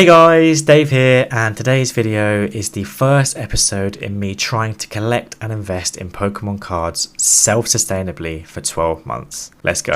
Hey guys, Dave here, and today's video is the first episode in me trying to collect and invest in Pokemon cards self-sustainably for 12 months. Let's go.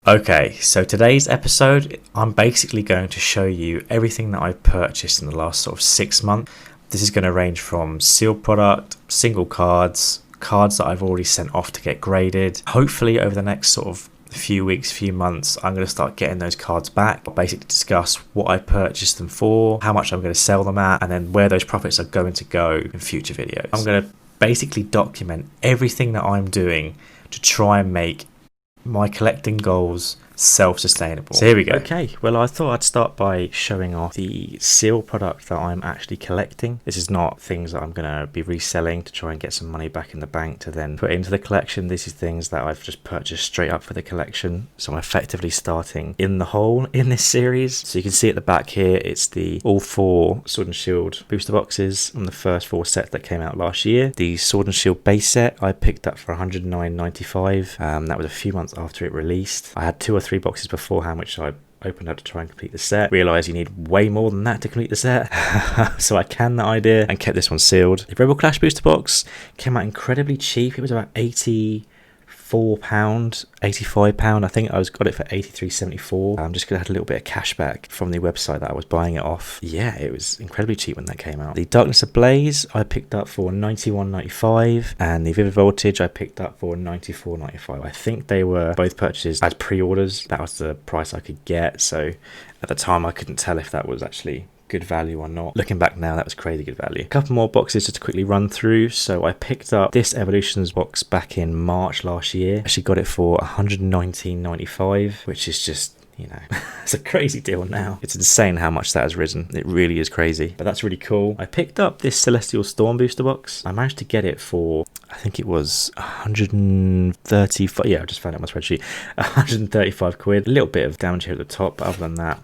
Okay, so today's episode, I'm basically going to show you everything that I've purchased in the last sort of 6 months. This is going to range from sealed product, single cards that I've already sent off to get graded. Hopefully over the next sort of few weeks, few months, I'm going to start getting those cards back. I'll basically discuss what I purchased them for, how much I'm going to sell them at, and then where those profits are going to go in future videos. I'm going to basically document everything that I'm doing to try and make my collecting goals self-sustainable. So here we go. Okay, well, I thought I'd start by showing off the seal product that I'm actually collecting. This is not things that I'm going to be reselling to try and get some money back in the bank to then put into the collection. This is things that I've just purchased straight up for the collection. So I'm effectively starting in the hole in this series. So you can see at the back here, it's the all 4 Sword and Shield booster boxes from the first 4 sets that came out last year. The Sword and Shield base set I picked up for $109.95. That was a few months after it released. I had 2 or 3 boxes beforehand which I opened up to try and complete the set. Realised you need way more than that to complete the set. So I canned that idea and kept this one sealed. The Rebel Clash booster box came out incredibly cheap. It was about £84, £85. I think I got it for £83.74. Just because I had a little bit of cash back from the website that I was buying it off. Yeah, it was incredibly cheap when that came out. The Darkness Ablaze I picked up for $91.95, and the Vivid Voltage I picked up for $94.95. I think they were both purchases as pre-orders. That was the price I could get, so at the time I couldn't tell if that was actually good value or not. Looking back now, that was crazy good value. A couple more boxes just to quickly run through. So I picked up this Evolutions box back in March last year. Actually got it for $119.95, which is just, you know, it's a crazy deal now. It's insane how much that has risen. It really is crazy, but that's really cool. I picked up this Celestial Storm booster box. I managed to get it for, I think it was 135. Yeah, I just found it on my spreadsheet. 135 quid. A little bit of damage here at the top, but other than that,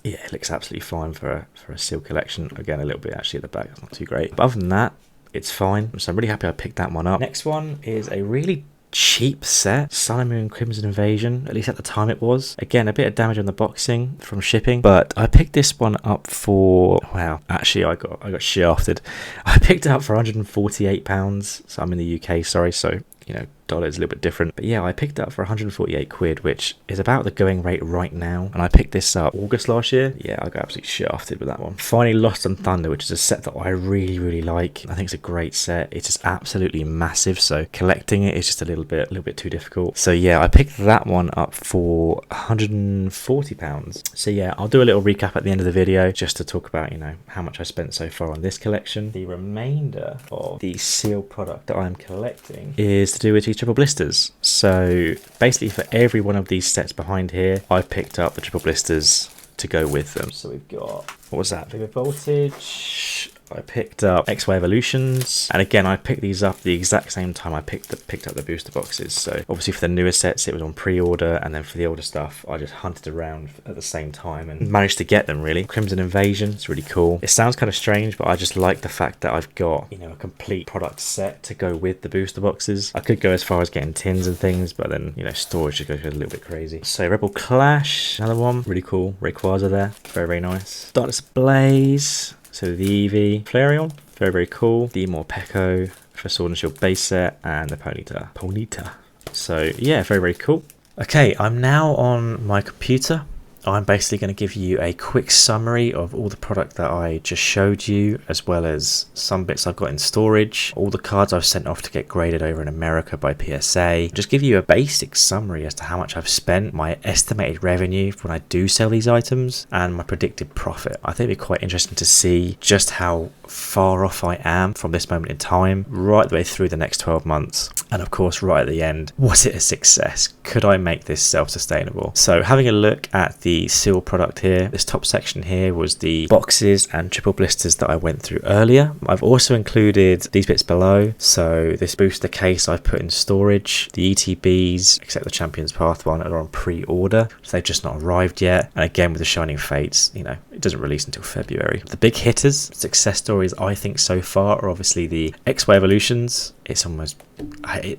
yeah, it looks absolutely fine for a seal collection. Again, a little bit actually at the back, it's not too great. But other than that, it's fine. So I'm really happy I picked that one up. Next one is a really cheap set, Sun and Moon Crimson Invasion, at least at the time it was. Again, a bit of damage on the boxing from shipping, but I picked this one up for, wow, actually I got shafted. I picked it up for £148, so I'm in the UK, sorry, so you know, dollar is a little bit different. But yeah, I picked it up for 148 quid, which is about the going rate right now. And I picked this up August last year. Yeah, I got absolutely shafted with that one. Finally, Lost on Thunder, which is a set that I really like. I think it's a great set. It's just absolutely massive. So collecting it is just a little bit too difficult. So yeah, I picked that one up for £140. So yeah, I'll do a little recap at the end of the video just to talk about, you know, how much I spent so far on this collection. The remainder of the sealed product that I'm collecting is to do with these triple blisters. So basically for every one of these sets behind here, I've picked up the triple blisters to go with them. So we've got, what was that? Vivid Voltage. I picked up XY Evolutions, and again I picked these up the exact same time I picked up the booster boxes. So obviously for the newer sets it was on pre-order, and then for the older stuff I just hunted around at the same time and managed to get them really. Crimson Invasion, it's really cool. It sounds kind of strange, but I just like the fact that I've got, you know, a complete product set to go with the booster boxes. I could go as far as getting tins and things, but then, you know, storage just goes a little bit crazy. So Rebel Clash, another one, really cool. Rayquaza there, very nice. Darkness Ablaze. So the Eevee, Flareon, very cool. The Morpeko for Sword and Shield base set, and the Ponyta. So yeah, very cool. Okay, I'm now on my computer. I'm basically going to give you a quick summary of all the product that I just showed you, as well as some bits I've got in storage, all the cards I've sent off to get graded over in America by PSA. Just give you a basic summary as to how much I've spent, my estimated revenue when I do sell these items, and my predicted profit. I think it'd be quite interesting to see just how far off I am from this moment in time, right the way through the next 12 months. And of course, right at the end, was it a success? Could I make this self-sustainable? So having a look at the seal product here, this top section here was the boxes and triple blisters that I went through earlier. I've also included these bits below. So this booster case I've put in storage, the ETBs, except the Champions Path one, are on pre-order, so they've just not arrived yet. And again, with the Shining Fates, you know, it doesn't release until February. The big hitters, success stories I think so far, are obviously the XY Evolutions. It's almost,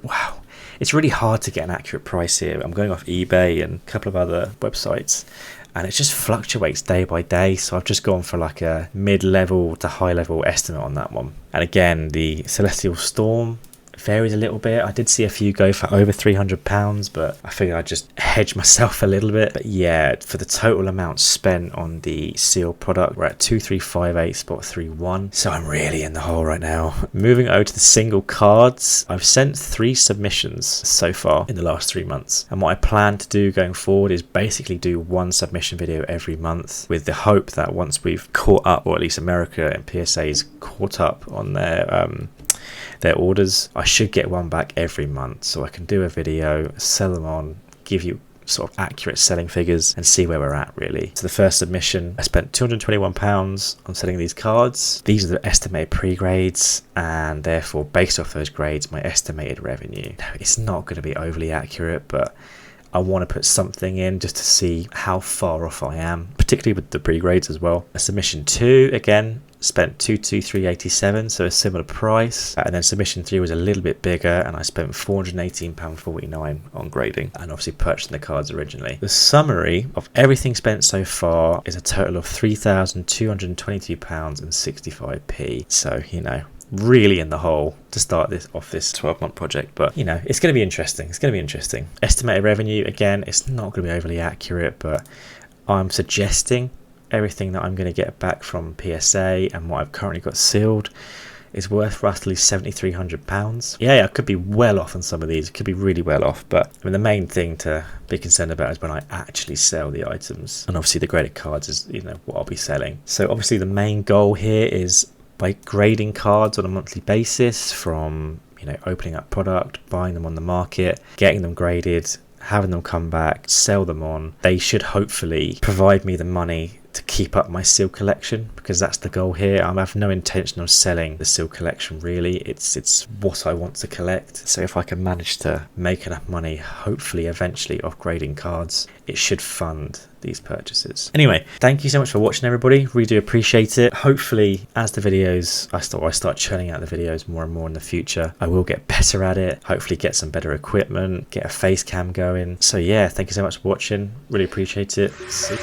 wow. it's really hard to get an accurate price here. I'm going off eBay and a couple of other websites, and it just fluctuates day by day. So I've just gone for like a mid-level to high-level estimate on that one. And again, the Celestial Storm varies a little bit. I did see a few go for over £300, but I figured I'd just hedge myself a little bit. But yeah, for the total amount spent on the sealed product, we're at 2358.31. So I'm really in the hole right now. Moving over to the single cards, I've sent 3 submissions so far in the last 3 months. And what I plan to do going forward is basically do 1 submission video every month, with the hope that once we've caught up, or at least America and PSA's caught up on their orders, I should get one back every month, so I can do a video, sell them on, give you sort of accurate selling figures, and see where we're at really. So the first submission, I spent £221 on selling these cards. These are the estimated pre-grades, and therefore based off those grades, my estimated revenue. It's not going to be overly accurate, but I want to put something in just to see how far off I am, particularly with the pre-grades as well. A submission 2, again, spent £223.87, so a similar price. And then submission 3 was a little bit bigger, and I spent £418.49 on grading, and obviously purchasing the cards originally. The summary of everything spent so far is a total of £3,222.65. So, you know, really in the hole to start this 12-month project, but you know, it's going to be interesting. Estimated revenue, again, it's not going to be overly accurate, but I'm suggesting everything that I'm going to get back from PSA and what I've currently got sealed is worth roughly £7,300. Yeah, I could be well off on some of these. It could be really well off, but I mean, the main thing to be concerned about is when I actually sell the items, and obviously the graded cards is, you know, what I'll be selling. So obviously the main goal here is by grading cards on a monthly basis, from, you know, opening up product, buying them on the market, getting them graded, having them come back, sell them on. They should hopefully provide me the money to keep up my seal collection, because that's the goal here. I have no intention of selling the seal collection really. It's what I want to collect. So if I can manage to make enough money, hopefully eventually, off grading cards, it should fund these purchases. Anyway, thank you so much for watching, everybody. Really do appreciate it. Hopefully, as the videos, I start churning out the videos more and more in the future, I will get better at it. Hopefully get some better equipment, get a face cam going. So yeah, thank you so much for watching. Really appreciate it. See you.